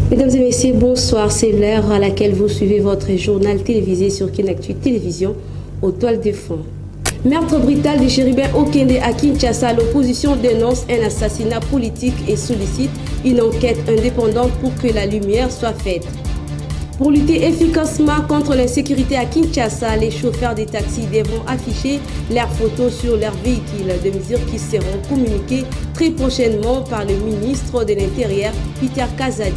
Mesdames et messieurs, bonsoir. C'est l'heure à laquelle vous suivez votre journal télévisé sur Kinactu Télévision, aux toiles de fond. Meurtre brutal de Chérubin Okende à Kinshasa, l'opposition dénonce un assassinat politique et sollicite une enquête indépendante pour que la lumière soit faite. Pour lutter efficacement contre l'insécurité à Kinshasa, les chauffeurs des taxis devront afficher leurs photos sur leurs véhicules, des mesures qui seront communiquées très prochainement par le ministre de l'Intérieur, Peter Kazadi.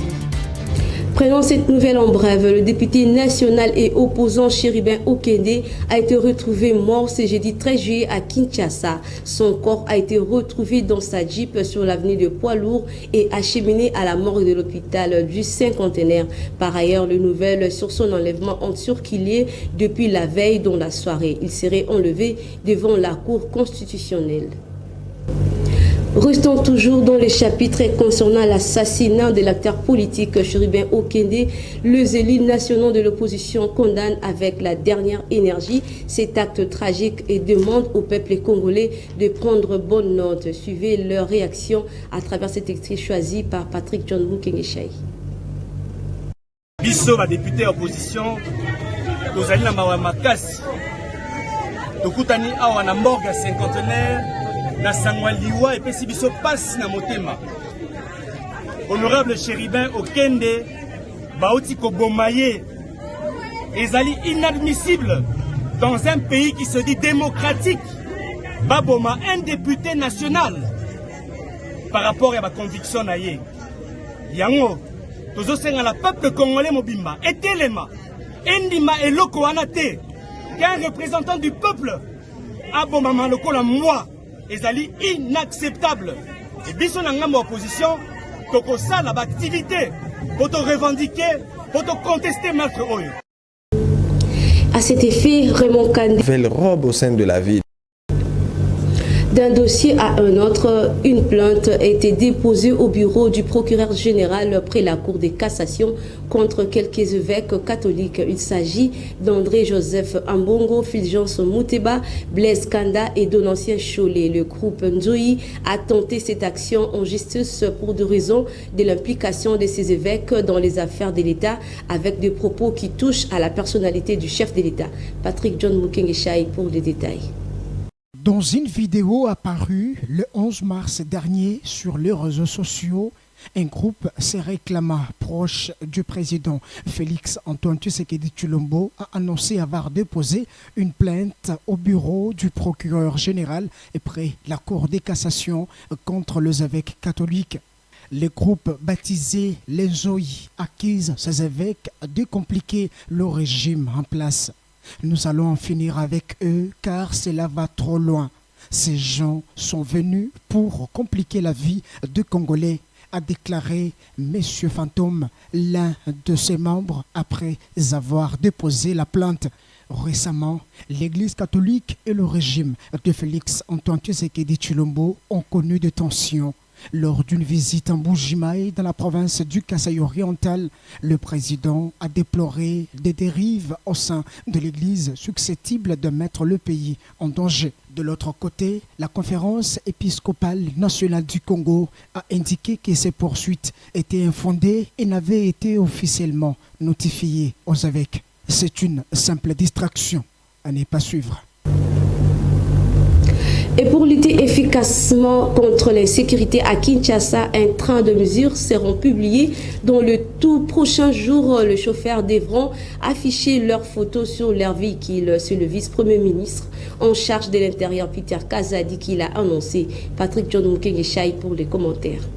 Prenons cette nouvelle en bref. Le député national et opposant Chérubin Okende a été retrouvé mort ce jeudi 13 juillet à Kinshasa. Son corps a été retrouvé dans sa Jeep sur l'avenue de Poids-Lourd et acheminé à la morgue de l'hôpital du Cinquantenaire. Par ailleurs, les nouvelles sur son enlèvement ont circulé depuis la veille dans la soirée. Il serait enlevé devant la Cour constitutionnelle. Restons toujours dans les chapitres concernant l'assassinat de l'acteur politique Chérubin Okende. Les élus nationaux de l'opposition condamnent avec la dernière énergie cet acte tragique et demandent au peuple congolais de prendre bonne note. Suivez leur réaction à travers cet extrait choisi par Patrick John Mukengeshaï. Biso ba député opposition tozali na mawa makasi tokutani awa na morgue Cinquantenaire na sangwa liwa epesi biso pasi na motema. Honorable Chérubin Okende bauti koboma ye ezali inadmissible dans un pays qui se dit démocratique baboma un député national par rapport à ma conviction na ye yango tozosenga la peuple congolais mobimba etelema endima eloko wana te qu'un représentant du peuple abomama lokola moi ezali inacceptable. Et biso na ngambo opposition toko sala ba activité pour te revendiquer, pour te contester maître oyo. À cet effet, Raymond Kandé. Nouvelle robe au sein de la ville. D'un dossier à un autre, une plainte a été déposée au bureau du procureur général près la Cour de cassation contre quelques évêques catholiques. Il s'agit d'André-Joseph Ambongo, Fulgence Mouteba, Blaise Kanda et Donatien Cholet. Le groupe Nzoï a tenté cette action en justice pour des raisons de l'implication de ces évêques dans les affaires de l'État avec des propos qui touchent à la personnalité du chef de l'État. Patrick John Mukengeshaï pour les détails. Dans une vidéo apparue le 11 mars dernier sur les réseaux sociaux, un groupe se réclama proche du président Félix Antoine Tshisekedi Tshilombo a annoncé avoir déposé une plainte au bureau du procureur général et près la Cour de cassation contre les évêques catholiques. Le groupe baptisé les Nzoï accuse ces évêques de compliquer le régime en place. Nous allons en finir avec eux car cela va trop loin. Ces gens sont venus pour compliquer la vie de Congolais, a déclaré M. Fantôme, l'un de ses membres, après avoir déposé la plainte. Récemment, l'Église catholique et le régime de Félix Antoine Tshisekedi Tshilombo ont connu des tensions. Lors d'une visite en Mbuji-Mayi dans la province du Kasaï oriental, le président a déploré des dérives au sein de l'Église susceptibles de mettre le pays en danger. De l'autre côté, la conférence épiscopale nationale du Congo a indiqué que ces poursuites étaient infondées et n'avaient été officiellement notifiées aux évêques. C'est une simple distraction à ne pas suivre. Et pour lutter efficacement contre l'insécurité à Kinshasa, un train de mesures seront publiés dans le tout prochain jour. Les chauffeurs devront afficher leurs photos sur leur véhicule. C'est le vice-premier ministre en charge de l'Intérieur, Peter Kazadi, qui l'a annoncé. Patrick John Mukengeshaï pour les commentaires.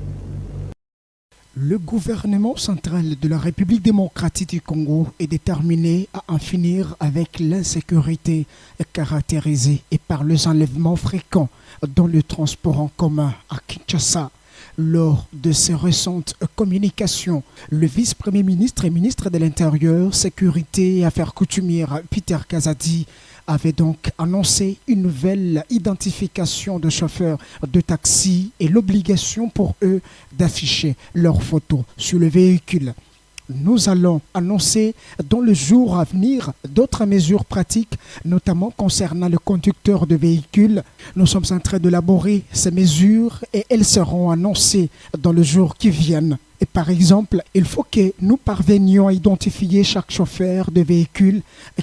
Le gouvernement central de la République démocratique du Congo est déterminé à en finir avec l'insécurité caractérisée et par les enlèvements fréquents dans le transport en commun à Kinshasa. Lors de ses récentes communications, le vice-premier ministre et ministre de l'Intérieur, Sécurité et Affaires coutumières, Peter Kazadi, avait donc annoncé une nouvelle identification de chauffeurs de taxi et l'obligation pour eux d'afficher leurs photos sur le véhicule. Nous allons annoncer dans le jour à venir d'autres mesures pratiques, notamment concernant le conducteur de véhicules. Nous sommes en train d'élaborer ces mesures et elles seront annoncées dans le jour qui viennent. Et par exemple, il faut que nous parvenions à identifier chaque chauffeur de véhicule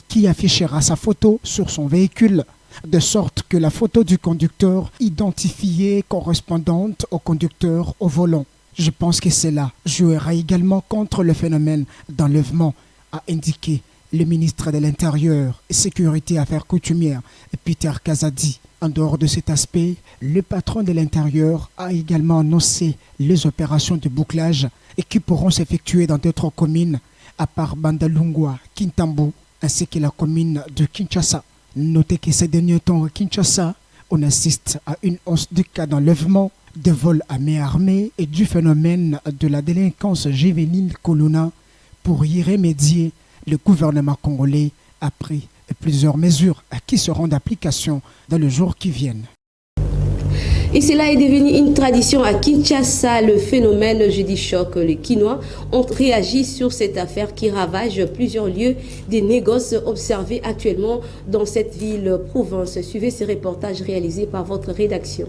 qui affichera sa photo sur son véhicule, de sorte que la photo du conducteur identifiée correspondante au conducteur au volant. Je pense que cela jouera également contre le phénomène d'enlèvement, a indiqué le ministre de l'Intérieur et Sécurité Affaires coutumières, Peter Kazadi. En dehors de cet aspect, le patron de l'Intérieur a également annoncé les opérations de bouclage et qui pourront s'effectuer dans d'autres communes, à part Bandalungwa, Kintambo, ainsi que la commune de Kinshasa. Notez que ces derniers temps à Kinshasa, on assiste à une hausse du cas d'enlèvement, de vols à main armée et du phénomène de la délinquance juvénile Koluna. Pour y remédier, le gouvernement congolais a pris plusieurs mesures qui seront d'application dans les jours qui viennent. Et cela est devenu une tradition à Kinshasa. Le phénomène jeudi choc, les Kinois ont réagi sur cette affaire qui ravage plusieurs lieux des négoces observés actuellement dans cette ville-province. Suivez ces reportages réalisés par votre rédaction.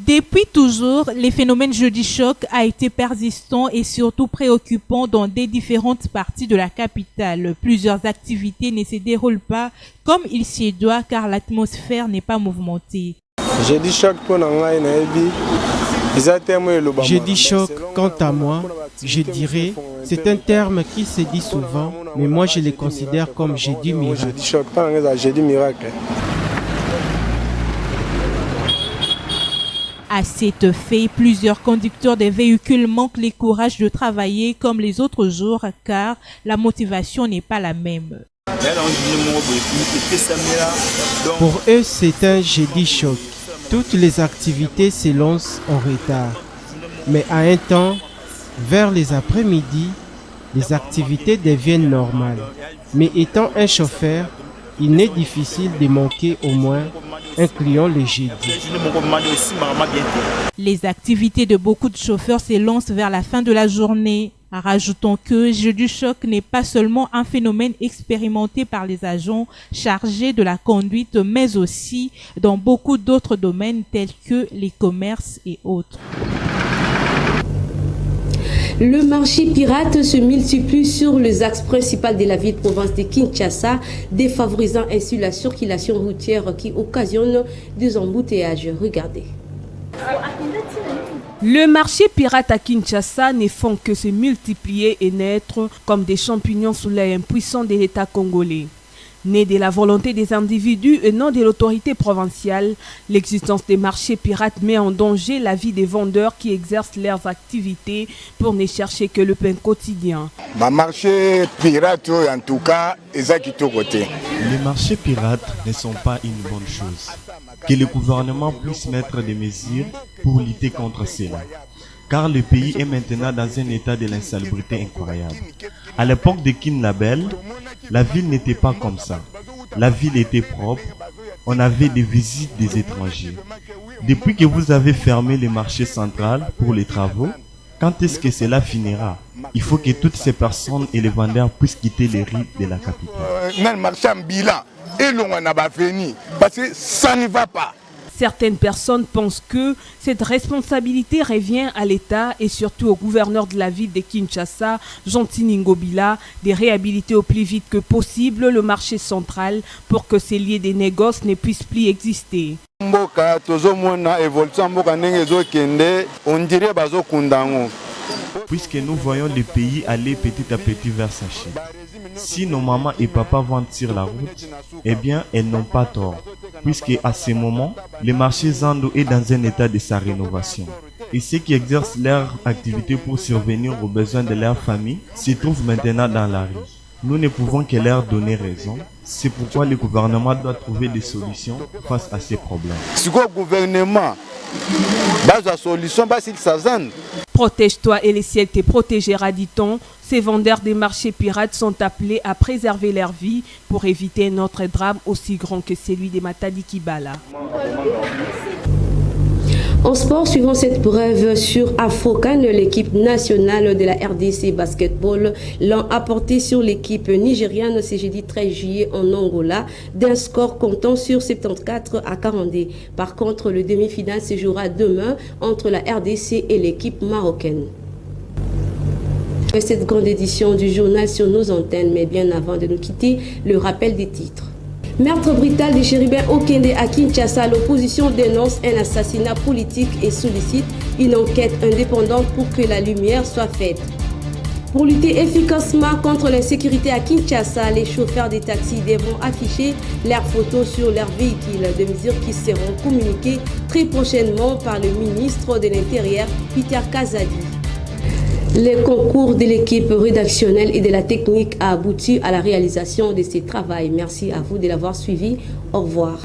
Depuis toujours, les phénomènes jeudi choc a été persistant et surtout préoccupant dans des différentes parties de la capitale. Plusieurs activités ne se déroulent pas comme il s'y doit car l'atmosphère n'est pas mouvementée. Jeudi choc, quant à moi, je dirais, c'est un terme qui se dit souvent, mais moi je le considère comme jeudi miracle. À cet fait, plusieurs conducteurs des véhicules manquent le courage de travailler comme les autres jours car la motivation n'est pas la même. Pour eux, c'est un jeudi choc. Toutes les activités se lancent en retard. Mais à un temps, vers les après-midi, les activités deviennent normales. Mais étant un chauffeur, il n'est difficile de manquer au moins un client le jeudi. Les activités de beaucoup de chauffeurs s'élancent vers la fin de la journée. Rajoutons que jeudi choc n'est pas seulement un phénomène expérimenté par les agents chargés de la conduite, mais aussi dans beaucoup d'autres domaines tels que les commerces et autres. Le marché pirate se multiplie sur les axes principaux de la ville-province de Kinshasa, défavorisant ainsi la circulation routière qui occasionne des embouteillages. Regardez. Le marché pirate à Kinshasa ne font que se multiplier et naître comme des champignons sous l'œil impuissant de l'État congolais. Né de la volonté des individus et non de l'autorité provinciale, l'existence des marchés pirates met en danger la vie des vendeurs qui exercent leurs activités pour ne chercher que le pain quotidien. Les marchés pirates, en tout cas, les marchés pirates ne sont pas une bonne chose. Que le gouvernement puisse mettre des mesures pour lutter contre cela. Car le pays est maintenant dans un état de l'insalubrité incroyable. À l'époque de Kinlabel, la ville n'était pas comme ça. La ville était propre, on avait des visites des étrangers. Depuis que vous avez fermé les marchés centrales pour les travaux, quand est-ce que cela finira? Il faut que toutes ces personnes et les vendeurs puissent quitter les rues de la capitale. Parce que ça ne va pas. Certaines personnes pensent que cette responsabilité revient à l'État et surtout au gouverneur de la ville de Kinshasa, Jean-Tini Ngobila, de réhabiliter au plus vite que possible le marché central pour que ces lieux de négoce ne puissent plus exister. Puisque nous voyons le pays aller petit à petit vers sa chute. Si nos mamans et papas vendent sur la route, eh bien, elles n'ont pas tort. Puisque à ce moment, le marché Zando est dans un état de sa rénovation. Et ceux qui exercent leur activité pour survenir aux besoins de leur famille se trouvent maintenant dans la rue. Nous ne pouvons que leur donner raison. C'est pourquoi le gouvernement doit trouver des solutions face à ces problèmes. Protège-toi et le ciel te protégera, dit-on. Ces vendeurs des marchés pirates sont appelés à préserver leur vie pour éviter un autre drame aussi grand que celui de Matadi Kibala. En sport, suivant cette brève sur Afrocan, l'équipe nationale de la RDC Basketball l'a apporté sur l'équipe nigériane ce jeudi 13 juillet en Angola d'un score comptant sur 74 à 42. Par contre, le demi-finale se jouera demain entre la RDC et l'équipe marocaine. Cette grande édition du journal sur nos antennes, mais bien avant de nous quitter, le rappel des titres. Meurtre brutal des chérubins Okende à Kinshasa, l'opposition dénonce un assassinat politique et sollicite une enquête indépendante pour que la lumière soit faite. Pour lutter efficacement contre l'insécurité à Kinshasa, les chauffeurs des taxis devront afficher leurs photos sur leurs véhicules, des mesures qui seront communiquées très prochainement par le ministre de l'Intérieur, Peter Kazadi. Le concours de l'équipe rédactionnelle et de la technique a abouti à la réalisation de ces travaux. Merci à vous de l'avoir suivi. Au revoir.